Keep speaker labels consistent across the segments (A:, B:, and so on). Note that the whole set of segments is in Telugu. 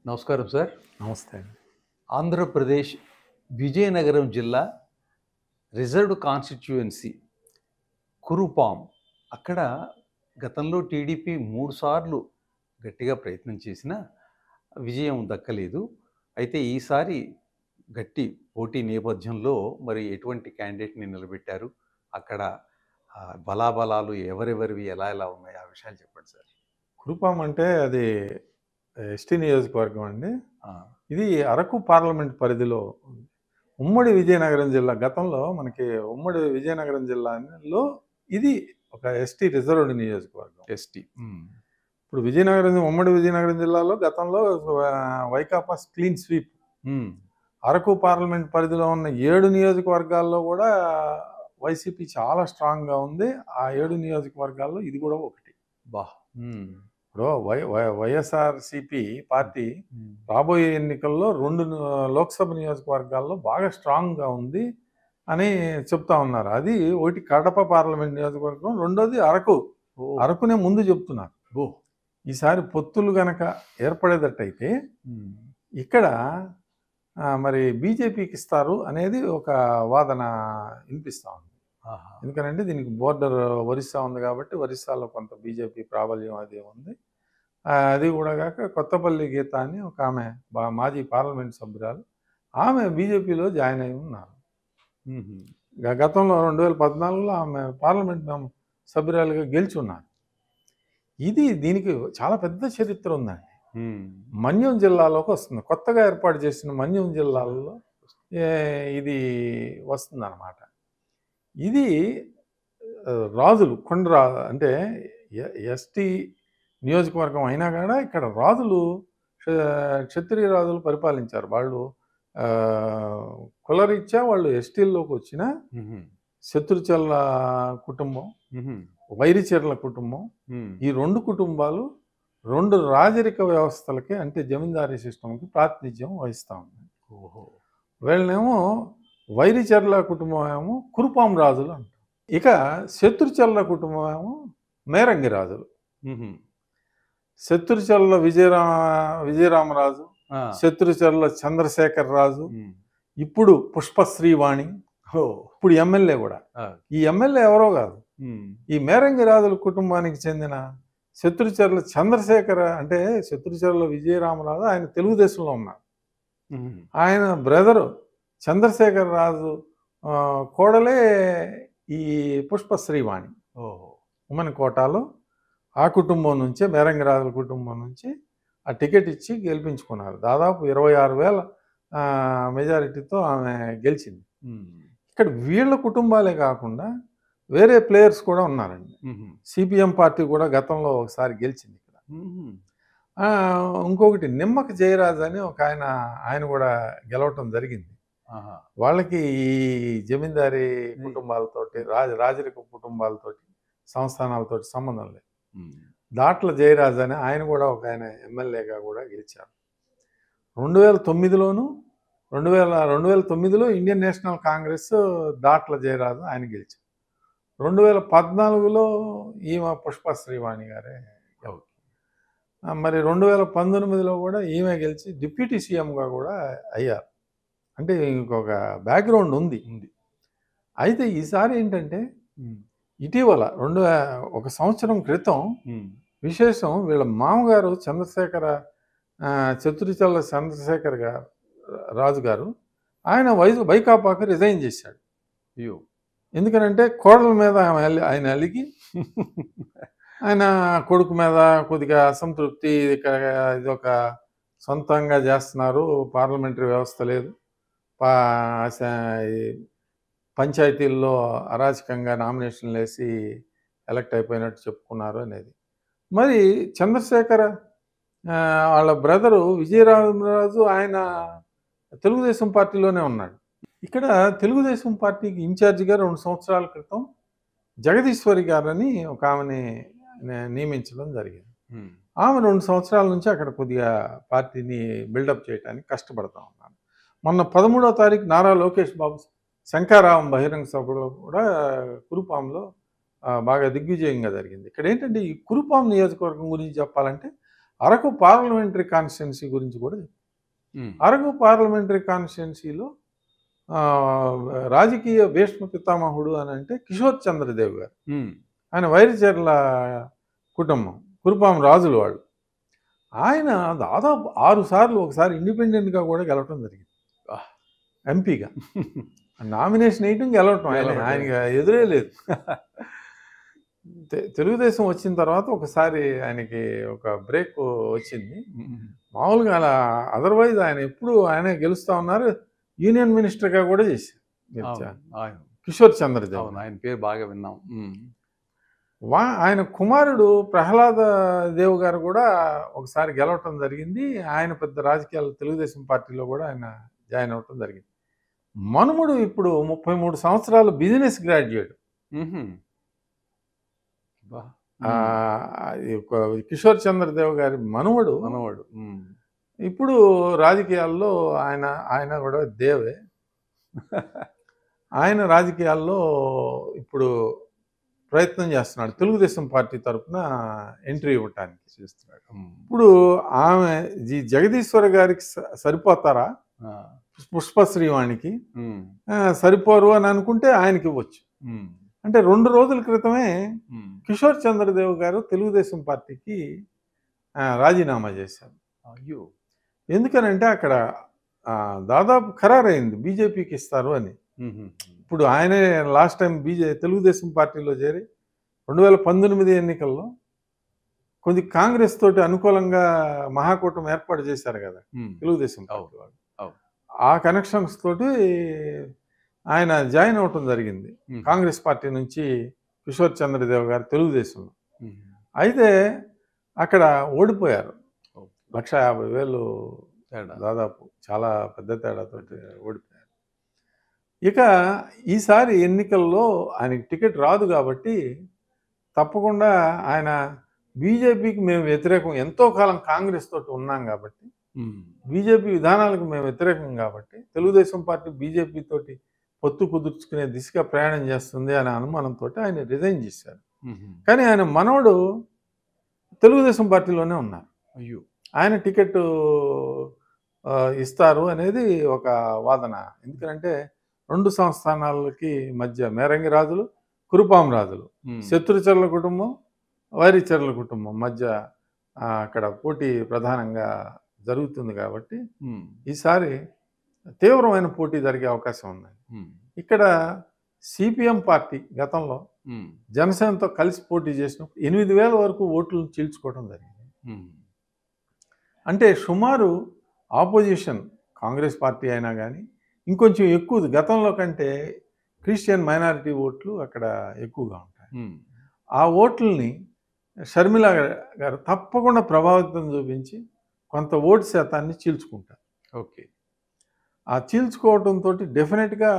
A: నమస్కారం సార్.
B: నమస్తే అండి.
A: ఆంధ్రప్రదేశ్ విజయనగరం జిల్లా రిజర్వ్డ్ కాన్స్టిట్యుయెన్సీ కురుపాం. అక్కడ గతంలో టీడీపీ 3 సార్లు గట్టిగా ప్రయత్నం చేసినా విజయం దక్కలేదు. అయితే ఈసారి గట్టి పోటీ నేపథ్యంలో మరి ఎటువంటి క్యాండిడేట్‌ని నిలబెట్టారు? అక్కడ బలాబలాలు ఎవరెవరివి ఎలా ఎలా ఉన్నాయి? ఆ విషయాలు చెప్పండి సార్.
B: కురుపాం అంటే అది ఎస్టీ నియోజకవర్గం అండి.
A: ఆ!
B: ఇది అరకు పార్లమెంట్ పరిధిలో ఉంది. ఉమ్మడి విజయనగరం జిల్లా గతంలో మనకి ఉమ్మడి విజయనగరం జిల్లాలో ఇది ఒక ఎస్టీ రిజర్వ్డ్ నియోజకవర్గం.
A: ఎస్టీ.
B: ఇప్పుడు ఉమ్మడి విజయనగరం జిల్లాలో గతంలో Vaikapa clean sweep. Araku parliament పరిధిలో ఉన్న 7 నియోజకవర్గాల్లో కూడా వైసీపీ చాలా స్ట్రాంగ్గా ఉంది. ఆ 7 నియోజకవర్గాల్లో ఇది కూడా ఒకటి.
A: బా!
B: ఇప్పుడు వైఎస్ఆర్సిపి పార్టీ రాబోయే ఎన్నికల్లో 2 లోక్సభ నియోజకవర్గాల్లో బాగా స్ట్రాంగ్గా ఉంది అని చెప్తా ఉన్నారు. అది ఒకటి కడప పార్లమెంట్ నియోజకవర్గం, రెండోది అరకు. అరకునే ముందు చెప్తున్నారు. ఈసారి పొత్తులు గనక ఏర్పడేటట్టయితే ఇక్కడ మరి బీజేపీకి ఇస్తారు అనేది ఒక వాదన వినిపిస్తూ ఉంది. ఎందుకంటే దీనికి బోర్డర్ ఒరిస్సా ఉంది కాబట్టి ఒరిస్సాలో కొంత బీజేపీ ప్రాబల్యం అది ఉంది. అది కూడా కాక కొత్తపల్లి గీత అని ఒక ఆమె మాజీ పార్లమెంట్ సభ్యురాలు, ఆమె బీజేపీలో జాయిన్ అయి ఉన్నారు. గతంలో 2014లో ఆమె పార్లమెంట్ సభ్యురాలుగా గెలిచి ఉన్నారు. దీనికి చాలా పెద్ద చరిత్ర ఉందండి. మన్యం జిల్లాలోకి వస్తుంది. కొత్తగా ఏర్పాటు చేసిన మన్యం జిల్లాలో ఇది వస్తుందన్నమాట. ఇది రాజులు అంటే ఎస్టీ నియోజకవర్గం అయినా కూడా ఇక్కడ రాజులు క్షత్రియ రాజులు పరిపాలించారు. వాళ్ళు కులరీత్యా వాళ్ళు ఎస్టీల్లోకి వచ్చిన శత్రుచర్ల కుటుంబం, వైరిచర్ల కుటుంబం, ఈ 2 కుటుంబాలు 2 రాజరిక వ్యవస్థలకి అంటే జమీందారీ సిస్టమ్కి ప్రాతినిధ్యం వహిస్తూ ఉన్నాయి. వీళ్ళనేమో వైరిచర్ల కుటుంబం ఏమో కురుపాం రాజులు అంటారు. ఇక శత్రుచర్ల కుటుంబం ఏమో మేరంగి రాజులు. శత్రుచర్ల విజయరామరాజు, శత్రుచర్ల చంద్రశేఖర్ రాజు, ఇప్పుడు పుష్పశ్రీవాణి, ఇప్పుడు ఎమ్మెల్యే కూడా. ఈ ఎమ్మెల్యే ఎవరో కాదు, ఈ మేరంగి రాజుల కుటుంబానికి చెందిన శత్రుచర్ల చంద్రశేఖర అంటే శత్రుచర్ల విజయరామరాజు ఆయన తెలుగుదేశంలో ఉన్నారు. ఆయన బ్రదరు చంద్రశేఖర్ రాజు కోడలే ఈ పుష్పశ్రీవాణి. ఉమ్మని కోటాలో ఆ కుటుంబం నుంచే మేరంగి రాజుల కుటుంబం నుంచి ఆ టికెట్ ఇచ్చి గెలిపించుకున్నారు. దాదాపు 26,000 మెజారిటీతో ఆమె గెలిచింది. ఇక్కడ వీళ్ళ కుటుంబాలే కాకుండా వేరే ప్లేయర్స్ కూడా ఉన్నారండి. సిపిఎం పార్టీ కూడా గతంలో ఒకసారి గెలిచింది ఇక్కడ. ఇంకొకటి నిమ్మక జయరాజ్ అని ఒక ఆయన కూడా గెలవటం జరిగింది. వాళ్ళకి ఈ జమీందారీ కుటుంబాలతోటి రాజరిక కుటుంబాలతోటి సంస్థానాలతోటి సంబంధం లేదు. దాట్ల జయరాజ్ అని ఆయన కూడా ఒక ఎమ్మెల్యేగా కూడా గెలిచారు. 2009లో ఇండియన్ నేషనల్ కాంగ్రెస్ దాట్ల జయరాజు ఆయన గెలిచారు. 2014లో ఈమె పుష్పశ్రీవాణి గారే. మరి 2019లో కూడా ఈమె గెలిచి డిప్యూటీ సీఎంగా కూడా అయ్యారు. అంటే ఇంకొక బ్యాక్గ్రౌండ్ ఉంది. అయితే ఈసారి ఏంటంటే ఇటీవల 1 సంవత్సరం క్రితం విశేషం వీళ్ళ మామగారు చతురుచల్ల చంద్రశేఖర్ రాజు గారు ఆయన వైకాపాకు రిజైన్ చేశాడు. ఎందుకనంటే కోడల మీద ఆయన అలిగి ఆయన కొడుకు మీద కొద్దిగా అసంతృప్తి, ఇది ఒక సొంతంగా చేస్తున్నారు, పార్లమెంటరీ వ్యవస్థ లేదు, పంచాయతీల్లో అరాచకంగా నామినేషన్లు వేసి ఎలక్ట్ అయిపోయినట్టు చెప్పుకున్నారు అనేది. మరి చంద్రశేఖర వాళ్ళ బ్రదరు విజయరామరాజు ఆయన తెలుగుదేశం పార్టీలోనే ఉన్నాడు. ఇక్కడ తెలుగుదేశం పార్టీకి ఇన్ఛార్జిగా 2 సంవత్సరాల క్రితం జగదీశ్వరి గారని ఒక ఆమెని నియమించడం జరిగింది. ఆమె 2 సంవత్సరాల నుంచి అక్కడ కొద్దిగా పార్టీని బిల్డప్ చేయడానికి కష్టపడతా ఉన్నారు. మొన్న 13వ తారీఖు నారా లోకేష్ బాబు శంఖారావం బహిరంగ సభలో కూడా కురుపాంలో బాగా దిగ్విజయంగా జరిగింది. ఇక్కడ ఏంటంటే ఈ కురుపాం నియోజకవర్గం గురించి చెప్పాలంటే అరకు పార్లమెంటరీ కాన్స్టిట్యున్సీ గురించి కూడా చెప్పారు. అరకు పార్లమెంటరీ కాన్స్టిట్యున్సీలో రాజకీయ భీష్మ పితామహుడు అని అంటే కిషోర్ చంద్రదేవ్ గారు. ఆయన వైరిచర్ల కుటుంబం, కురుపాం రాజులు వాళ్ళు. ఆయన దాదాపు 6 సార్లు, ఒకసారి ఇండిపెండెంట్గా కూడా గెలవటం జరిగింది ఎంపీగా. నామినేషన్ వేయటం, గెలవటం, ఆయనకి ఎదురే లేదు. తెలుగుదేశం వచ్చిన తర్వాత ఒకసారి ఆయనకి ఒక బ్రేక్ వచ్చింది. మామూలుగా అలా అదర్వైజ్ ఆయన ఎప్పుడు ఆయనే గెలుస్తూ ఉన్నారు. యూనియన్ మినిస్టర్గా కూడా చేశారు కిషోర్ చంద్రదేవ్.
A: ఆయన పేరు బాగా విన్నాం.
B: ఆయన కుమారుడు ప్రహ్లాద దేవ్ గారు కూడా ఒకసారి గెలవటం జరిగింది. ఆయన పెద్ద రాజకీయాలు, తెలుగుదేశం పార్టీలో కూడా ఆయన జాయిన్ అవ్వటం జరిగింది. మనుమడు ఇప్పుడు 33 సంవత్సరాలు బిజినెస్ గ్రాడ్యుయేట్. కిషోర్ చంద్రదేవ్ గారి మనవడు ఇప్పుడు రాజకీయాల్లో ఆయన కూడా దేవే. ఆయన రాజకీయాల్లో ఇప్పుడు ప్రయత్నం చేస్తున్నాడు, తెలుగుదేశం పార్టీ తరఫున ఎంట్రీ ఇవ్వటానికి చేస్తున్నాడు. ఇప్పుడు ఆమె జగదీశ్వర గారికి సరిపోతారా, పుష్పశ్రీవాణికి సరిపోరు అని అనుకుంటే ఆయనకి ఇవ్వచ్చు. అంటే 2 రోజుల క్రితమే కిషోర్ చంద్రదేవ్ గారు తెలుగుదేశం పార్టీకి రాజీనామా చేశారు.
A: అయ్యో,
B: ఎందుకనంటే అక్కడ దాదాపు ఖరారైంది బీజేపీకి ఇస్తారు అని. ఇప్పుడు ఆయనే లాస్ట్ టైం తెలుగుదేశం పార్టీలో చేరి 2019 ఎన్నికల్లో కొద్ది కాంగ్రెస్ తోటి అనుకూలంగా మహాకూటమి ఏర్పాటు చేశారు కదా తెలుగుదేశం పార్టీ వాళ్ళు. ఆ కనెక్షన్స్ తోటి ఆయన జాయిన్ అవ్వటం జరిగింది కాంగ్రెస్ పార్టీ నుంచి కిషోర్ చంద్రదేవ్ గారు తెలుగుదేశంలో. అయితే అక్కడ ఓడిపోయారు. 1,50,000 దాదాపు, చాలా పెద్ద తేడాతో ఓడిపోయారు. ఇక ఈసారి ఎన్నికల్లో ఆయనకి టికెట్ రాదు కాబట్టి తప్పకుండా ఆయన బీజేపీకి మేము వ్యతిరేకం, ఎంతో కాలం కాంగ్రెస్ తోటి ఉన్నాం కాబట్టి, బీజేపీ విధానాలకు మేము వ్యతిరేకం కాబట్టి తెలుగుదేశం పార్టీ బీజేపీ తోటి పొత్తు కుదుర్చుకునే దిశగా ప్రయాణం చేస్తుంది అనే అనుమానంతో ఆయన రిజైన్ చేశారు. కానీ ఆయన మనవడు తెలుగుదేశం పార్టీలోనే ఉన్నారు.
A: అయ్యో,
B: ఆయన టికెట్ ఇస్తారు అనేది ఒక వాదన. ఎందుకంటే 2 సంస్థానాలకి మధ్య మేరంగి రాజులు, కురుపాం రాజులు, శత్రుచర్ల కుటుంబం, వైరిచర్ల కుటుంబం మధ్య అక్కడ పోటీ ప్రధానంగా జరుగుతుంది కాబట్టి ఈసారి తీవ్రమైన పోటీ జరిగే అవకాశం ఉంది. ఇక్కడ సిపిఎం పార్టీ గతంలో జనసేనతో కలిసి పోటీ చేసినప్పుడు 8,000 వరకు ఓట్లను చీల్చుకోవడం జరిగింది. అంటే సుమారు ఆపోజిషన్ కాంగ్రెస్ పార్టీ అయినా కానీ ఇంకొంచెం ఎక్కువ, గతంలో కంటే క్రిస్టియన్ మైనారిటీ ఓట్లు అక్కడ ఎక్కువగా ఉంటాయి. ఆ ఓట్లని షర్మిల గారు తప్పకుండా ప్రభావితం చూపించి కొంత ఓటు శాతాన్ని చీల్చుకుంటారు.
A: ఓకే,
B: ఆ చీల్చుకోవడంతో డెఫినెట్గా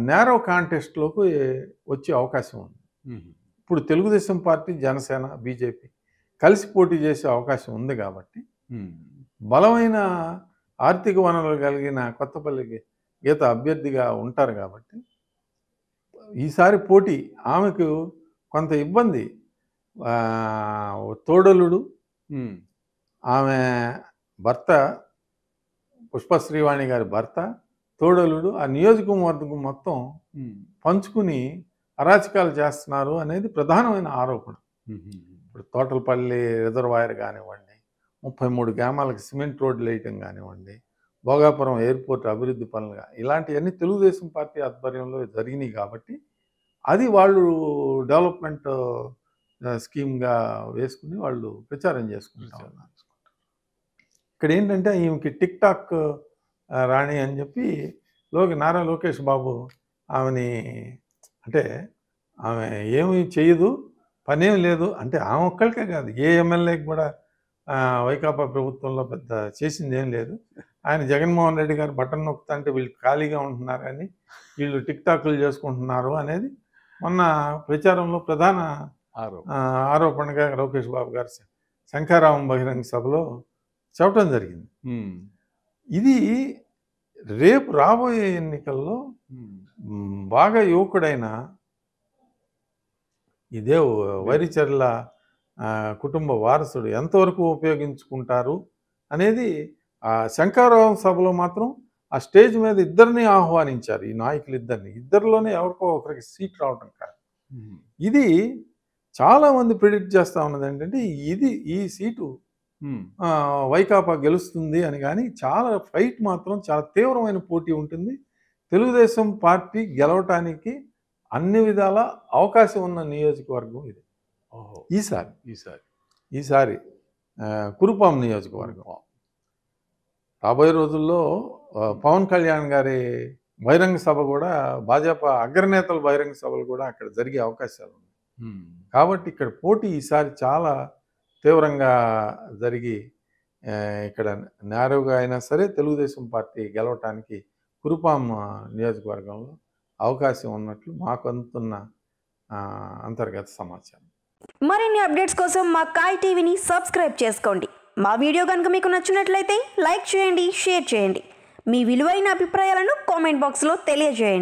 B: నేరో కాంటెస్ట్లోకి వచ్చే అవకాశం ఉంది. ఇప్పుడు తెలుగుదేశం పార్టీ, జనసేన, బీజేపీ కలిసి పోటీ చేసే అవకాశం ఉంది కాబట్టి బలమైన ఆర్థిక వనరులు కలిగిన కొత్తపల్లికి గీత అభ్యర్థిగా ఉంటారు కాబట్టి ఈసారి పోటీ ఆమెకు కొంత ఇబ్బంది. తోడలుడు, ఆమె భర్త పుష్పశ్రీవాణి గారి భర్త, తోడలుడు ఆ నియోజకవర్గం మొత్తం పంచుకుని అరాచకాలు చేస్తున్నారు అనేది ప్రధానమైన ఆరోపణ. ఇప్పుడు తోటలపల్లి రిజర్వాయర్ కానివ్వండి, 33 గ్రామాలకు సిమెంట్ రోడ్లు వేయటం కానివ్వండి, భోగాపురం ఎయిర్పోర్ట్ అభివృద్ధి పనులుగా, ఇలాంటివన్నీ తెలుగుదేశం పార్టీ ఆధ్వర్యంలో జరిగినాయి కాబట్టి అది వాళ్ళు డెవలప్మెంట్ స్కీమ్గా వేసుకుని వాళ్ళు ప్రచారం చేసుకుంటా ఉన్నారు. ఇక్కడ ఏంటంటే ఈమెకి టిక్ టాక్ రాణి అని చెప్పి నారా లోకేష్ బాబు ఆమెని, అంటే ఆమె ఏమి చేయదు, పనేం లేదు, అంటే ఆమె ఒక్కరికే కాదు, ఏ ఎమ్మెల్యేకి కూడా వైకాపా ప్రభుత్వంలో పెద్ద చేసింది ఏం లేదు. ఆయన జగన్మోహన్ రెడ్డి గారు బటన్ నొక్కుతా అంటే వీళ్ళు ఖాళీగా ఉంటున్నారని, వీళ్ళు టిక్ టాక్లు చేసుకుంటున్నారు అనేది మొన్న ప్రచారంలో ప్రధాన ఆరోపణగా లోకేష్ బాబు గారు శంఖారావం బహిరంగ సభలో చెప్పడం జరిగింది. ఇది రేపు రాబోయే ఎన్నికల్లో బాగా యువకుడైన ఇదే వైరిచర్ల కుటుంబ వారసుడు ఎంతవరకు ఉపయోగించుకుంటారు అనేది శంకరరావు సభలో మాత్రం ఆ స్టేజ్ మీద ఇద్దరిని ఆహ్వానించారు. ఈ నాయకులు ఇద్దరిలోనే ఎవరికో ఒకరికి సీట్ రావడం కాదు. ఇది చాలామంది ప్రిడిక్ట్ చేస్తూ ఉన్నది ఏంటంటే ఈ సీటు వైకాపా గెలుస్తుంది అని. కానీ చాలా ఫైట్ మాత్రం చాలా తీవ్రమైన పోటీ ఉంటుంది. తెలుగుదేశం పార్టీ గెలవటానికి అన్ని విధాల అవకాశం ఉన్న నియోజకవర్గం ఇది. ఈసారి కురుపాం నియోజకవర్గం. రాబోయే రోజుల్లో పవన్ కళ్యాణ్ గారి బహిరంగ సభ కూడా, భాజపా అగ్రనేతల బహిరంగ సభలు కూడా అక్కడ జరిగే అవకాశాలు ఉన్నాయి. కాబట్టి ఇక్కడ పోటీ ఈసారి చాలా తీవ్రంగా జరిగి ఇక్కడ నేరుగా అయినా సరే తెలుగుదేశం పార్టీ గెలవటానికి కురుపాం నియోజకవర్గంలో అవకాశం ఉన్నట్లు మాకు అందుతున్న అంతర్గత సమాచారం.
C: మరిన్ని అప్డేట్స్ కోసం మా కాయ్ టీవీని సబ్స్క్రైబ్ చేసుకోండి. మా వీడియో కనుక మీకు నచ్చినట్లయితే లైక్ చేయండి, షేర్ చేయండి. మీ విలువైన అభిప్రాయాలను కామెంట్ బాక్స్లో తెలియజేయండి.